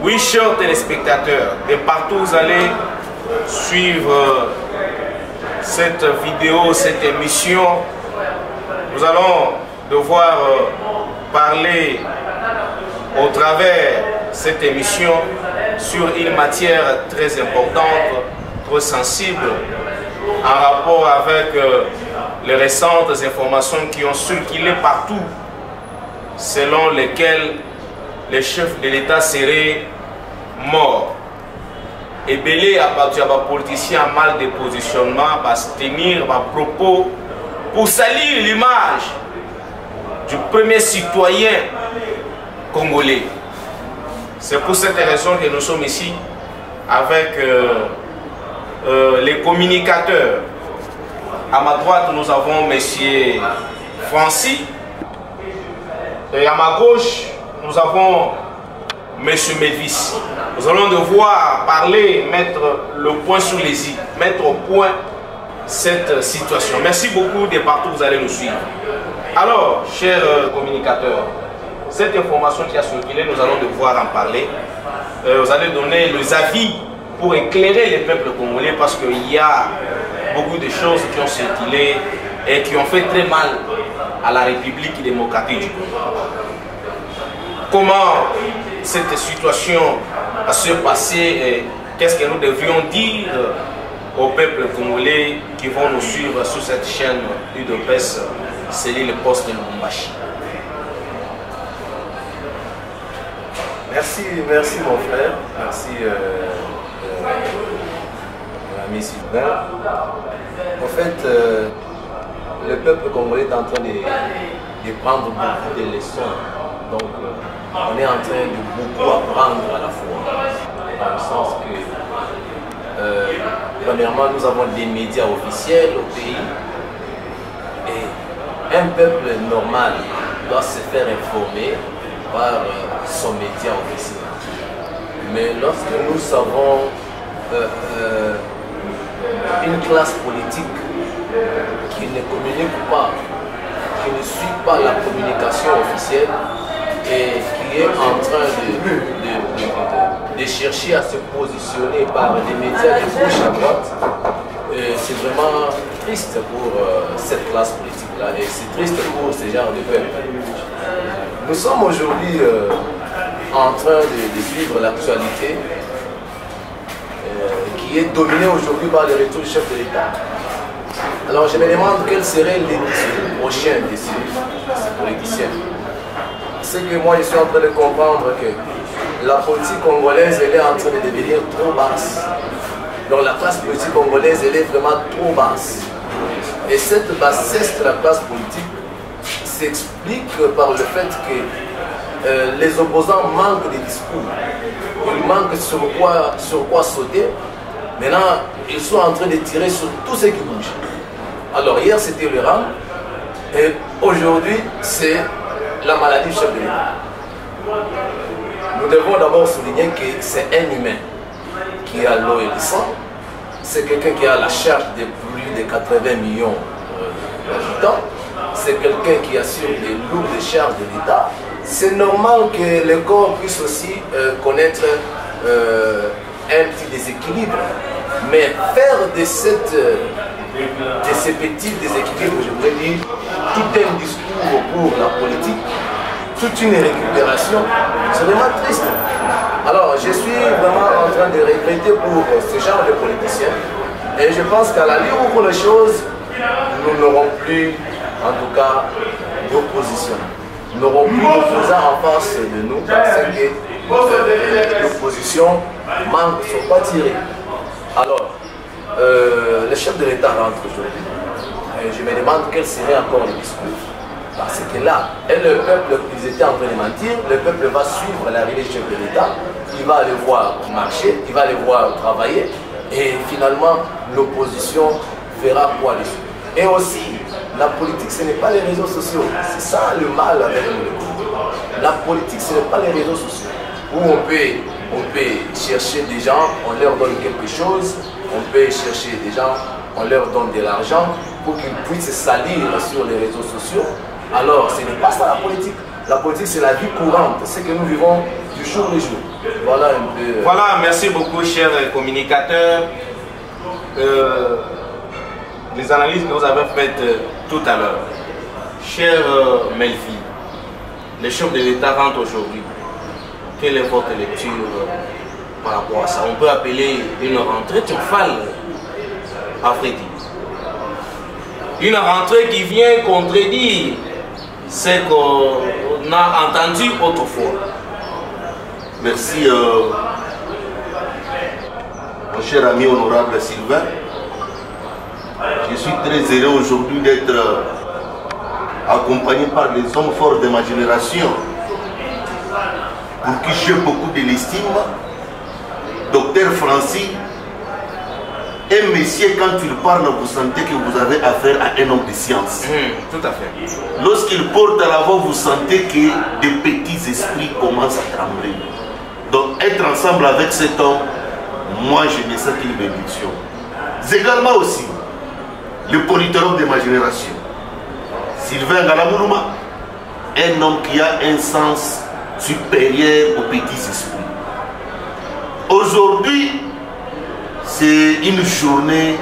Oui, chers téléspectateurs, de partout vous allez suivre cette vidéo, cette émission. Nous allons devoir parler au travers cette émission sur une matière très importante, très sensible, en rapport avec les récentes informations qui ont circulé partout, selon lesquelles les chefs de l'État seraient morts. Et belé à partir des politiciens mal de positionnement, va se tenir à propos pour salir l'image du premier citoyen congolais. C'est pour cette raison que nous sommes ici avec les communicateurs. À ma droite, nous avons M. Francis. Et à ma gauche, nous avons M. Mévis. Nous allons devoir parler, mettre le point sur les i, mettre au point cette situation. Merci beaucoup de partout vous allez nous suivre. Alors, chers communicateurs, cette information qui a circulé, nous allons devoir en parler. Vous allez donner les avis pour éclairer les peuples congolais parce qu'il y a beaucoup de choses qui ont circulé et qui ont fait très mal à la République démocratique du Congo. Comment cette situation a se passé et qu'est-ce que nous devrions dire au peuple congolais qui vont nous suivre sur cette chaîne UDPS, cellule Poste de Lubumbashi. Merci mon frère, merci l'ami Sylvain. En fait, le peuple congolais est en train de prendre beaucoup de leçons. Donc, on est en train de beaucoup apprendre à la fois. Dans le sens que, premièrement, nous avons des médias officiels au pays. Et un peuple normal doit se faire informer par son média officiel. Mais lorsque nous avons une classe politique qui ne communique pas, qui ne suit pas la communication officielle et qui est en train de chercher à se positionner par les médias de gauche à droite, c'est vraiment triste pour cette classe politique-là et c'est triste pour ce genre de peuple. Nous sommes aujourd'hui en train de suivre l'actualité qui est dominée aujourd'hui par le retour du chef de l'État. Alors je me demande quel serait l'issue prochaine de ces politiciens. C'est que moi je suis en train de comprendre que la politique congolaise elle est en train de devenir trop basse. Donc la classe politique congolaise elle est vraiment trop basse. Et cette bassesse de la classe politique s'explique par le fait que les opposants manquent de discours. Ils manquent sur quoi sauter. Maintenant, ils sont en train de tirer sur tout ce qui bouge. Alors hier c'était le rang et aujourd'hui c'est la maladie du chef de l'État. Nous devons d'abord souligner que c'est un humain qui a l'eau et le sang. C'est quelqu'un qui a la charge de plus de 80 millions d'habitants. C'est quelqu'un qui assure des lourdes charges de l'État. C'est normal que le corps puisse aussi connaître un petit déséquilibre. Mais faire de ces petits déséquilibres, je voudrais dire, tout un discours pour la politique, toute une récupération, c'est vraiment triste. Alors, je suis vraiment en train de regretter pour ce genre de politiciens. Et je pense qu'à la ligne où les choses, nous n'aurons plus, en tout cas, d'opposition. Nous n'aurons plus d'opposants en face de nous parce que l'opposition manque, ne sont pas tirés. Alors, le chef de l'État rentre aujourd'hui. Je me demande quel serait encore le discours. Parce que là, et le peuple, ils étaient en train de mentir, le peuple va suivre l'arrivée du chef de l'État, il va aller voir marcher, il va aller voir travailler, et finalement, l'opposition fera quoi dessus. Et aussi, la politique, ce n'est pas les réseaux sociaux. C'est ça le mal avec nous. La politique, ce n'est pas les réseaux sociaux. Où on peut chercher des gens, on leur donne quelque chose, on peut chercher des gens, on leur donne de l'argent pour qu'ils puissent salir sur les réseaux sociaux. Alors, ce n'est pas ça la politique. La politique, c'est la vie courante, c'est ce que nous vivons du jour au jour. Voilà un peu. Voilà, merci beaucoup, chers communicateurs. Les analyses que vous avez faites tout à l'heure. Cher Melfi, le chef de l'État rentre aujourd'hui. Quelle est votre lecture par rapport à ça? On peut appeler une rentrée triomphale, à vrai dire. Une rentrée qui vient contredire ce qu'on a entendu autrefois. Merci, mon cher ami honorable Sylvain. Je suis très heureux aujourd'hui d'être accompagné par les hommes forts de ma génération, pour qui j'ai beaucoup de l'estime. Docteur Francis, un monsieur, quand il parle, vous sentez que vous avez affaire à un homme de science. Tout à fait. Lorsqu'il porte à la voix, vous sentez que des petits esprits commencent à trembler. Donc être ensemble avec cet homme, moi je me sens une bénédiction. Également aussi, le politologue de ma génération, Sylvain Galamoulouma, un homme qui a un sens supérieur aux petits esprits. Aujourd'hui, c'est une journée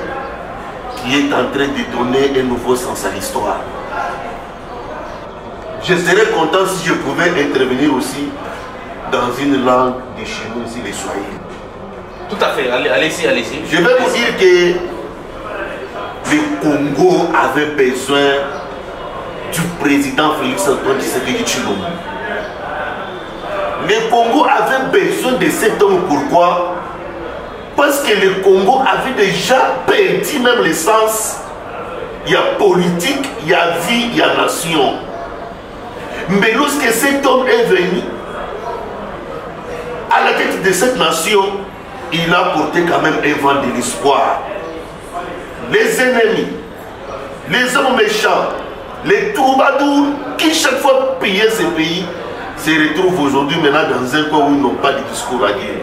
qui est en train de donner un nouveau sens à l'histoire. Je serais content si je pouvais intervenir aussi dans une langue de chez nous, ici, les Swahili. Tout à fait, allez-y, allez-y. Je vais vous dire que le Congo avait besoin du président Félix Antoine Tshisekedi Tshilombo. Le Congo avait besoin de cet homme. Pourquoi? Parce que le Congo avait déjà perdu même le sens. Il y a politique, il y a vie, il y a nation. Mais lorsque cet homme est venu à la tête de cette nation, il a porté quand même un vent de l'espoir. Les ennemis, les hommes méchants, les troubadours qui chaque fois pillaient ce pays se retrouvent aujourd'hui maintenant dans un coin où ils n'ont pas de discours à dire.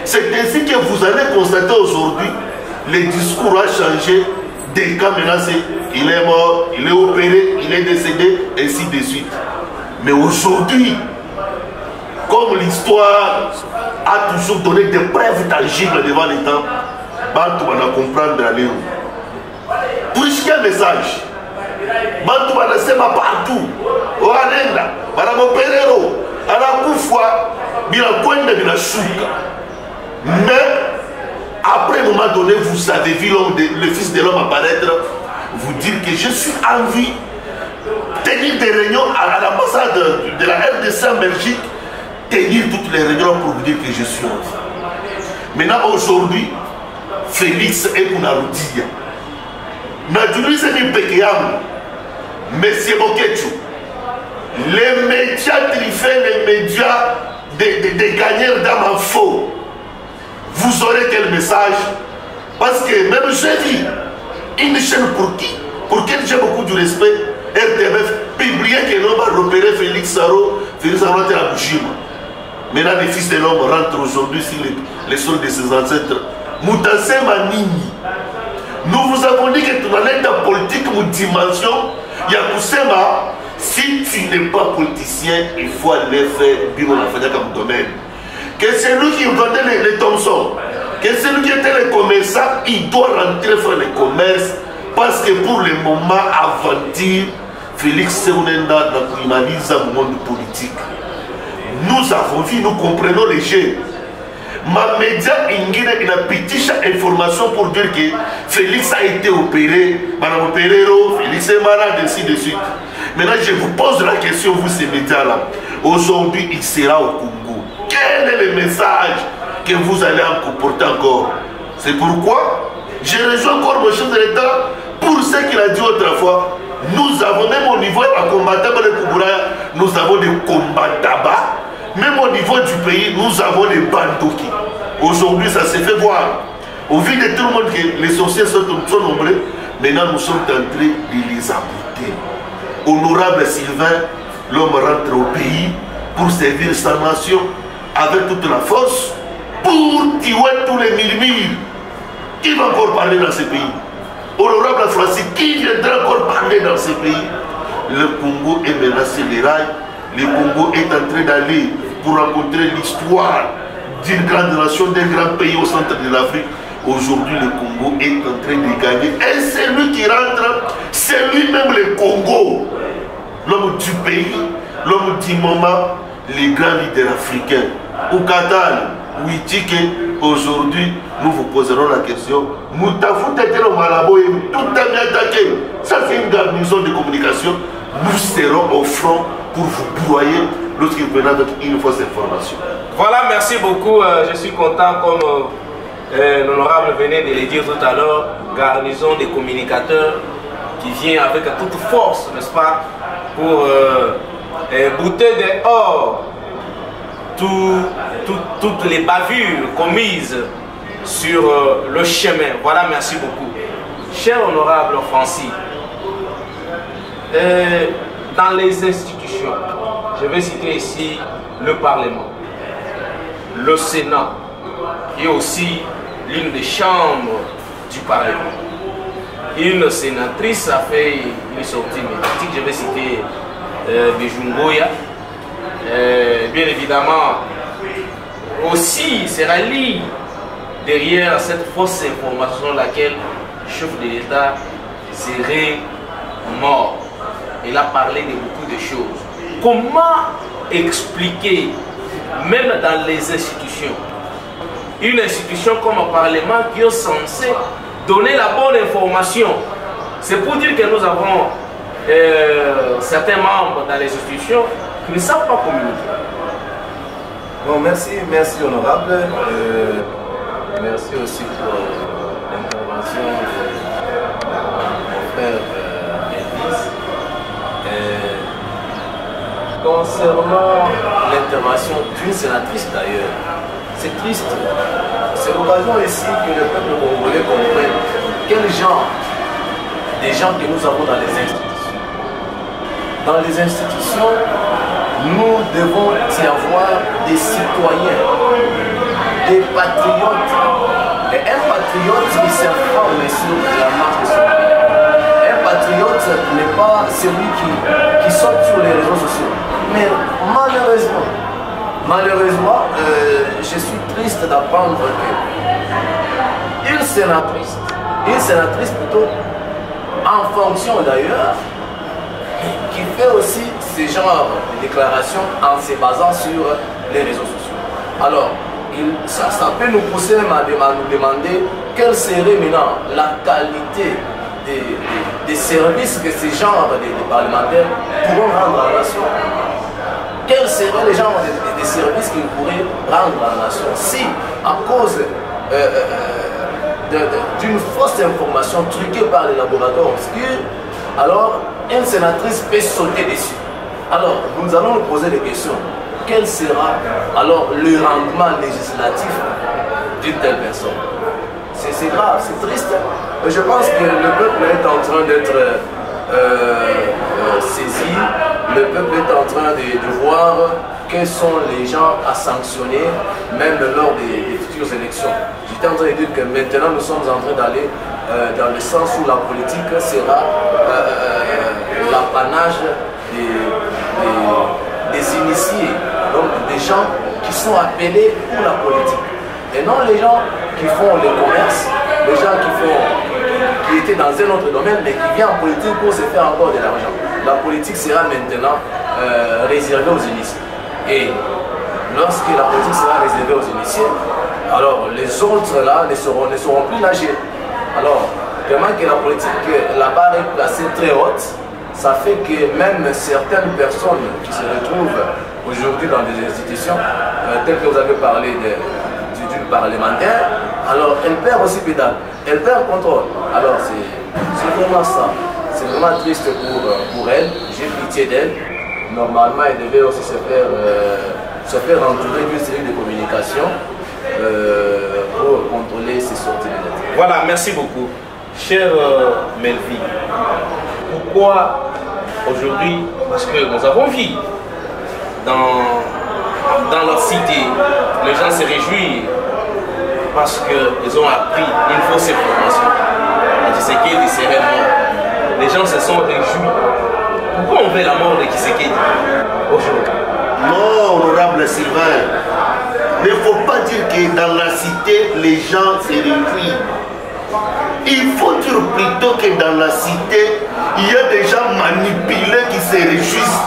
C'est ainsi que vous allez constater aujourd'hui, le discours a changé. Des cas maintenant, il est mort, il est opéré, il est décédé, ainsi de suite. Mais aujourd'hui, comme l'histoire a toujours donné des preuves tangibles devant les temps, Bantu va comprendre à l'éo. Pour quel message? Bantu va sema partout. Au Anenda, Madame Perero, à la Koufwa, bila kwenda bila shuka. Mais après un moment donné, vous avez vu le fils de l'homme apparaître, vous dire que je suis en vie, tenir des réunions à l'ambassade de la RDC en Belgique, tenir toutes les réunions pour vous dire que je suis en vie. Maintenant, aujourd'hui, Félix et Kunarudia, Nadjulise Nipekeam, Monsieur Mokechu, les médias trifés, les médias des gagnants d'âme en faux, vous aurez quel message? Parce que même j'ai dit, une chaîne pour qui? Pour qui j'ai beaucoup de respect, RTBF, publié que l'homme a repéré Félix Saro était à Bouchima. Maintenant, les fils de l'homme rentrent aujourd'hui sur les sols de ses ancêtres. Moutassé Manini. Nous vous avons dit que tu n'en es dans politique, une dimension. Yakousema, si tu n'es pas politicien, il faut aller faire bureau d'affaires comme domaine. Que c'est lui qui vendait les Thomson, que c'est lui qui était le commerçant, il doit rentrer faire le commerce parce que pour le moment, aventure, Félix Seounenda n'a criminalisé le monde politique. Nous avons vu, nous comprenons les jeux. Ma média il a petite information pour dire que Félix a été opéré, Madame Perero, Félix est malade, ainsi de suite. Maintenant, je vous pose la question, vous ces médias-là. Aujourd'hui, il sera au Congo. Quel est le message que vous allez en porter encore? C'est pourquoi je rejoins encore mon chef de l'État pour ce qu'il a dit autrefois. Nous avons, même au niveau de combattants de Koubouraya, nous avons des combattants. Même au niveau du pays, nous avons des bandoki. Aujourd'hui, ça s'est fait voir. Au vu de tout le monde que les sorciers sont nombreux, maintenant nous sommes en train de les abriter. Honorable Sylvain, l'homme rentre au pays pour servir sa nation avec toute la force, pour tuer tous les murmures. Qui va encore parler dans ce pays? Honorable Francis, qui viendra encore parler dans ce pays? Le Congo est menacé les rails. le Congo est en train d'aller pour rencontrer l'histoire d'une grande nation, d'un grand pays au centre de l'Afrique. Aujourd'hui, le Congo est en train de gagner. Et c'est lui qui rentre, c'est lui-même le Congo. L'homme du pays, l'homme du moment, les grands leaders africains. Oukatal, Ouitike, aujourd'hui, nous vous poserons la question. Moutafou Tetelo Malabo, tout est attaqué. Ça, c'est une garnison de communication. Nous serons au front pour vous broyer lorsqu'il viendra avec une fausse information. Voilà, merci beaucoup. Je suis content, comme l'honorable venait de le dire tout à l'heure, garnison des communicateurs qui vient avec toute force, n'est-ce pas, pour bouter dehors toutes les bavures commises sur le chemin. Voilà, merci beaucoup. Cher honorable Francis, dans les institutions, je vais citer ici le Parlement, le Sénat et aussi l'une des chambres du Parlement. Une sénatrice a fait une sortie médiatique, je vais citer Bijungoya. Bien évidemment, aussi se rallie derrière cette fausse information laquelle le chef de l'État serait mort. Il a parlé de beaucoup de choses. Comment expliquer, même dans les institutions, une institution comme un Parlement qui est censé donner la bonne information? C'est pour dire que nous avons certains membres dans les institutions qui ne savent pas communiquer. Bon, merci honorable. Merci aussi pour l'intervention de mon frère Elvis. Concernant l'intervention d'une sénatrice d'ailleurs, c'est triste. C'est l'occasion ici que le peuple congolais comprenne quel genre des gens que nous avons dans les institutions. Dans les institutions, nous devons y avoir des citoyens, des patriotes. Et un patriote qui s'informe sur la marche de son pays. Un patriote n'est pas celui qui saute sur les réseaux sociaux. Mais malheureusement, je suis triste d'apprendre qu'une sénatrice plutôt, en fonction d'ailleurs, qui fait aussi ce genre de déclarations en se basant sur les réseaux sociaux. Alors, ça peut nous pousser à nous demander quelle serait maintenant la qualité des services que ces genres de parlementaires pourront rendre à la nation. Quels seraient les genres de services qu'ils pourraient rendre à la nation si, à cause d'une fausse information truquée par les laboratoires obscurs, alors une sénatrice peut sauter dessus. Alors, nous allons nous poser des questions. Quel sera alors le rendement législatif d'une telle personne? C'est grave, c'est triste. Mais je pense que le peuple est en train d'être saisi. Le peuple est en train de voir quels sont les gens à sanctionner, même lors des futures élections. J'étais en train de dire que maintenant nous sommes en train d'aller dans le sens où la politique sera l'apanage des initiés, donc des gens qui sont appelés pour la politique. Et non les gens qui font le commerce, les gens qui étaient dans un autre domaine mais qui viennent en politique pour se faire encore de l'argent. La politique sera maintenant réservée aux initiés. Et lorsque la politique sera réservée aux initiés, alors les autres là ne seront plus nagés. Alors, tellement que la politique, la barre est placée très haute, ça fait que même certaines personnes qui se retrouvent aujourd'hui dans des institutions, telles que vous avez parlé d'une parlementaire, alors elle perd aussi pédale, elle perd contrôle. Alors c'est vraiment ça, c'est vraiment triste pour elle, j'ai pitié d'elle. Normalement elle devait aussi se faire entourer d'une série de communications pour contrôler ses sorties de lettres. Voilà, merci beaucoup. Cher Melvi, pourquoi aujourd'hui? Parce que nous avons vu dans leur cité, les gens se réjouissent parce qu'ils ont appris une fausse information. C'est qu'il serait mort. Les gens se sont réjouis Pourquoi on veut la mort de Tshisekedi aujourd'hui? Non, honorable Sylvain, il ne faut pas dire que dans la cité, les gens se réfuient. Il faut dire plutôt que dans la cité, il y a des gens manipulés qui se réjouissent.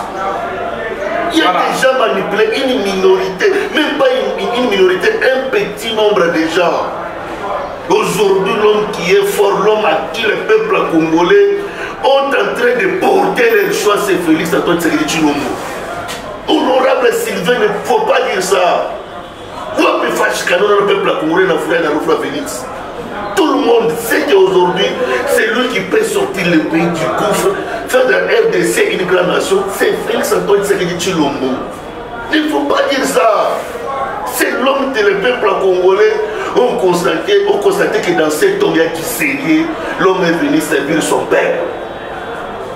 Il y a des gens manipulés, une minorité, même pas une minorité, un petit nombre de gens. Aujourd'hui, l'homme qui est fort, l'homme à qui le peuple congolais ont en train de porter leur choix, c'est Félix Antoine Tshisekedi Tshilombo. Honorable Sylvain, il ne faut pas dire ça. Pourquoi me fâche quand le peuple congolais n'a fait dans Félix? Tout le monde sait qu'aujourd'hui, c'est lui qui peut sortir le pays du gouffre, faire de la RDC une grande nation, c'est Félix Antoine Tshisekedi Tshilombo. Il ne faut pas dire ça. C'est l'homme que le peuple congolais ont constaté que dans cet homme, il y a du sérieux. L'homme est venu servir son père.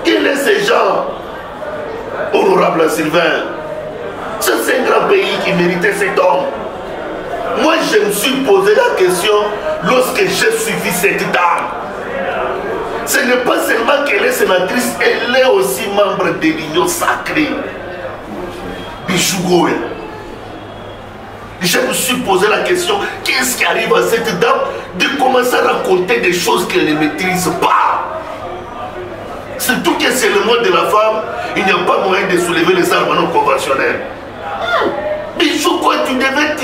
Quels sont ces gens? Honorable Sylvain, c'est un grand pays qui méritait cet homme. Moi, je me suis posé la question lorsque j'ai suivi cette dame. Ce n'est pas seulement qu'elle est sénatrice, elle est aussi membre de l'Union sacrée. Bichougoé. Je me suis posé la question, qu'est-ce qui arrive à cette dame de commencer à raconter des choses qu'elle ne maîtrise pas? Surtout que c'est le mot de la femme, il n'y a pas moyen de soulever les armes non conventionnelles. Bichou, quoi, tu devais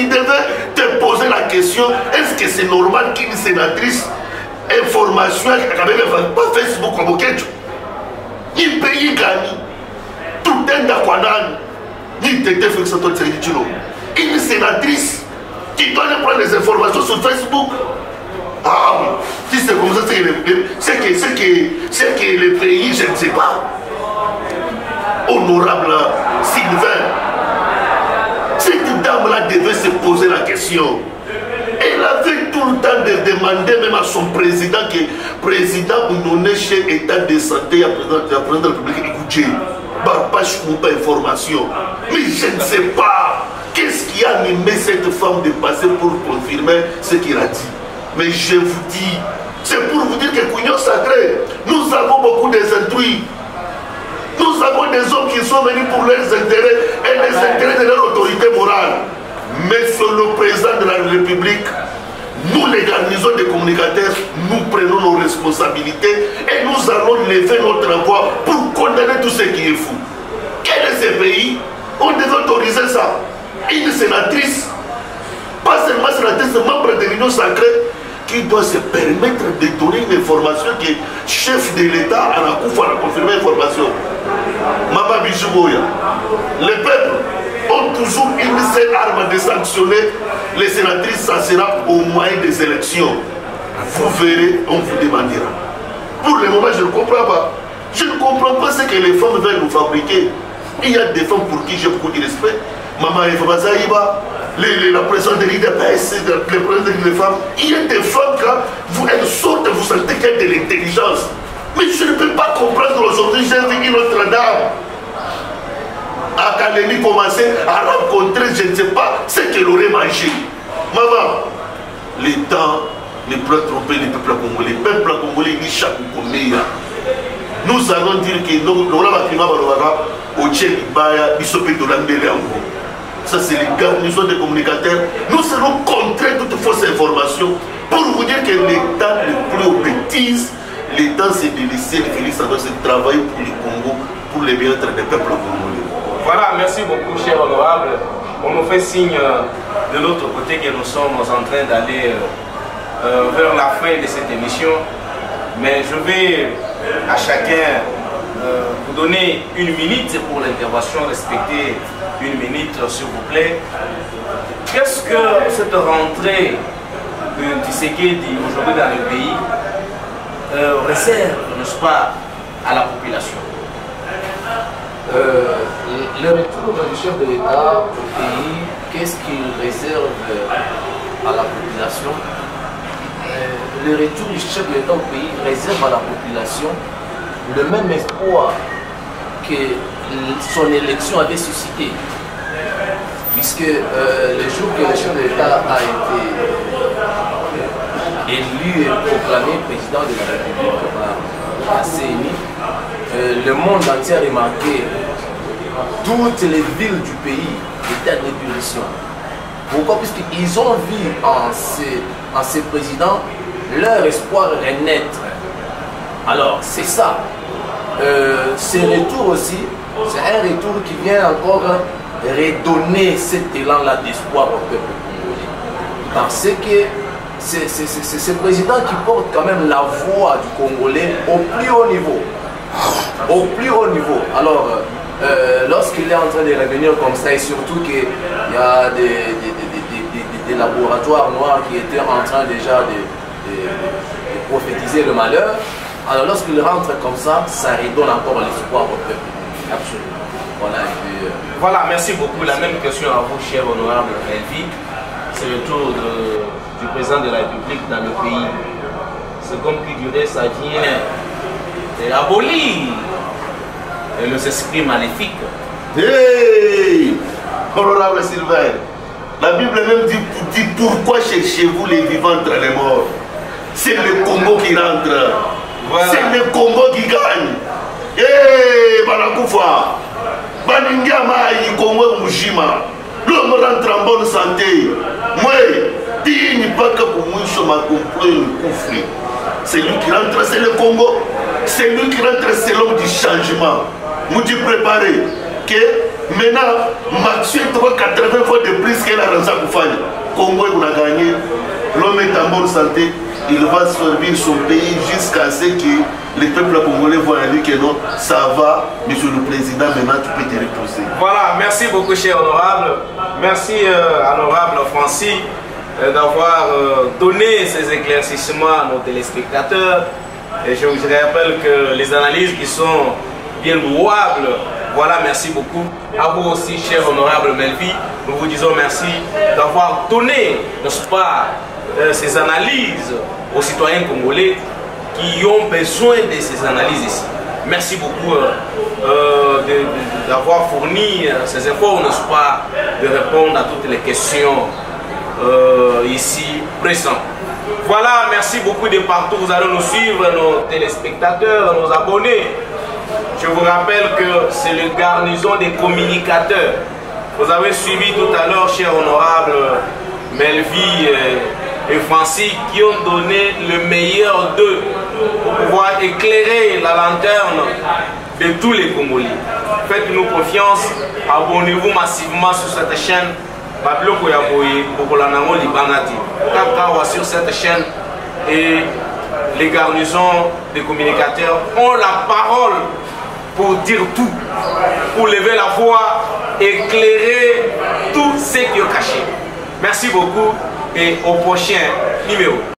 te poser la question, est-ce que c'est normal qu'une sénatrice information, pas Facebook comme Okecho, il paye Gani, tout un d'Akwanan, il t'était fait que ça te dit une sénatrice qui doit prendre les informations sur Facebook. Ah oui, si c'est comme ça, c'est que le pays, je ne sais pas. Honorable Sylvain, cette dame-là devait se poser la question. Elle avait tout le temps de demander même à son président que président Bounoné chez État de santé, à la présidente de la République, écoutez, Barpache ou pas information. Mais je ne sais pas qu'est-ce qui a animé cette femme de passer pour confirmer ce qu'il a dit. Mais je vous dis, c'est pour vous dire que Union sacrée, nous avons beaucoup d'instruits. Nous avons des hommes qui sont venus pour leurs intérêts et les intérêts de leur autorité morale. Mais sur le président de la République, nous les garnisons des communicateurs, nous prenons nos responsabilités et nous allons lever notre voix pour condamner tout ce qui est fou. Quel est ce pays? On devait autoriser ça. Une sénatrice, pas seulement sénatrice, membre de l'Union sacrée, qui doit se permettre de donner une information que chef de l'État à la Koufa a confirmé l'information. Mama Bijouboya, le peuple ont toujours une seule arme de sanctionner les sénatrices, ça sera au moyen des élections. Vous verrez, on vous demandera. Pour le moment, je ne comprends pas. Je ne comprends pas ce que les femmes veulent nous fabriquer. Il y a des femmes pour qui j'ai beaucoup de respect. Maman Eva Zaïba, la présidente de l'IDPS, le président des femmes. Il y a des femmes quand elles sortent, vous sentez qu'il y a de l'intelligence. Mais je ne peux pas comprendre aujourd'hui, j'ai vu une autre dame à Kalemi commencer à rencontrer, je ne sais pas, ce qu'elle aurait mangé. Maman, l'État ne peut pas tromper le peuple congolais. Le peuple congolais dit chaque combien. Nous allons dire que nous ça c'est les garnisons des communicateurs. Nous serons contre toute fausse information pour vous dire que l'État n'est plus aux bêtises. L'État c'est de laisser les Félix Antoine travailler pour le Congo, pour le bien-être des peuples congolais. Voilà, merci beaucoup, cher honorable. On nous fait signe de l'autre côté que nous sommes en train d'aller vers la fin de cette émission. Mais je vais à chacun vous donner une minute pour l'intervention. Respectez une minute, s'il vous plaît. Qu'est-ce que cette rentrée de Tshisekedi aujourd'hui dans le pays réserve, n'est-ce pas, à la population? Le retour du chef de l'État au pays, qu'est-ce qu'il réserve à la population? Le retour du chef de l'État au pays réserve à la population le même espoir que son élection avait suscité. Puisque le jour que le chef de l'État a été élu et proclamé président de la République par la CENI, le monde entier a remarqué toutes les villes du pays étaient en ébullition. Pourquoi? Puisqu'ils ont vu en ces présidents leur espoir renaître. Alors, c'est ça. Ce retour aussi, c'est un retour qui vient encore redonner cet élan-là d'espoir au peuple congolais. Parce que c'est ce président qui porte quand même la voix du Congolais au plus haut niveau. Au plus haut niveau. Alors, lorsqu'il est en train de revenir comme ça, et surtout qu'il y a des laboratoires noirs qui étaient en train déjà de prophétiser le malheur, alors lorsqu'il rentre comme ça redonne encore l'espoir au peuple. Absolument. Voilà, merci beaucoup. La même question à vous, cher honorable Melvi. C'est le tour du président de la République dans le pays. C'est comme qui dirait, ça vient d'abolir les esprits maléfiques. Hey, honorable Sylvain, la Bible même dit pourquoi cherchez-vous les vivants entre les morts? C'est le Congo qui rentre. Voilà. C'est le Congo qui gagne. Eh, Banakoufa, Baningama, Congo Mujima. L'homme rentre en bonne santé. Moi, dis pas que pour moi, je m'accompagne. C'est lui qui rentre, c'est le Congo. C'est lui qui rentre, c'est l'homme du changement. Nous dit préparer que maintenant, Mathieu 80 fois de plus qu'elle a rendu à Koufani. Congo, il a gagné. L'homme est en bonne santé. Il va servir son pays jusqu'à ce que les peuples congolais voient lui que non, ça va, monsieur le président, maintenant tu peux te reposer. Voilà, merci beaucoup, cher honorable. Merci, honorable Francis, d'avoir donné ces éclaircissements à nos téléspectateurs. Et je vous rappelle que les analyses qui sont bien louables, voilà, merci beaucoup. À vous aussi, cher honorable Melvi, nous vous disons merci d'avoir donné, n'est-ce pas, ces analyses aux citoyens congolais qui ont besoin de ces analyses ici. Merci beaucoup d'avoir fourni ces efforts, n'est-ce pas, de répondre à toutes les questions ici présentes. Voilà, merci beaucoup de partout. Vous allez nous suivre, nos téléspectateurs, nos abonnés. Je vous rappelle que c'est le garnison des communicateurs. Vous avez suivi tout à l'heure, cher honorable Melvi et Francis, qui ont donné le meilleur d'eux pour pouvoir éclairer la lanterne de tous les Congolais. Faites-nous confiance, abonnez-vous massivement sur cette chaîne. Sur cette chaîne, et les garnisons des communicateurs ont la parole pour dire tout, pour lever la voix, éclairer tout ce qui est caché. Merci beaucoup et au prochain numéro.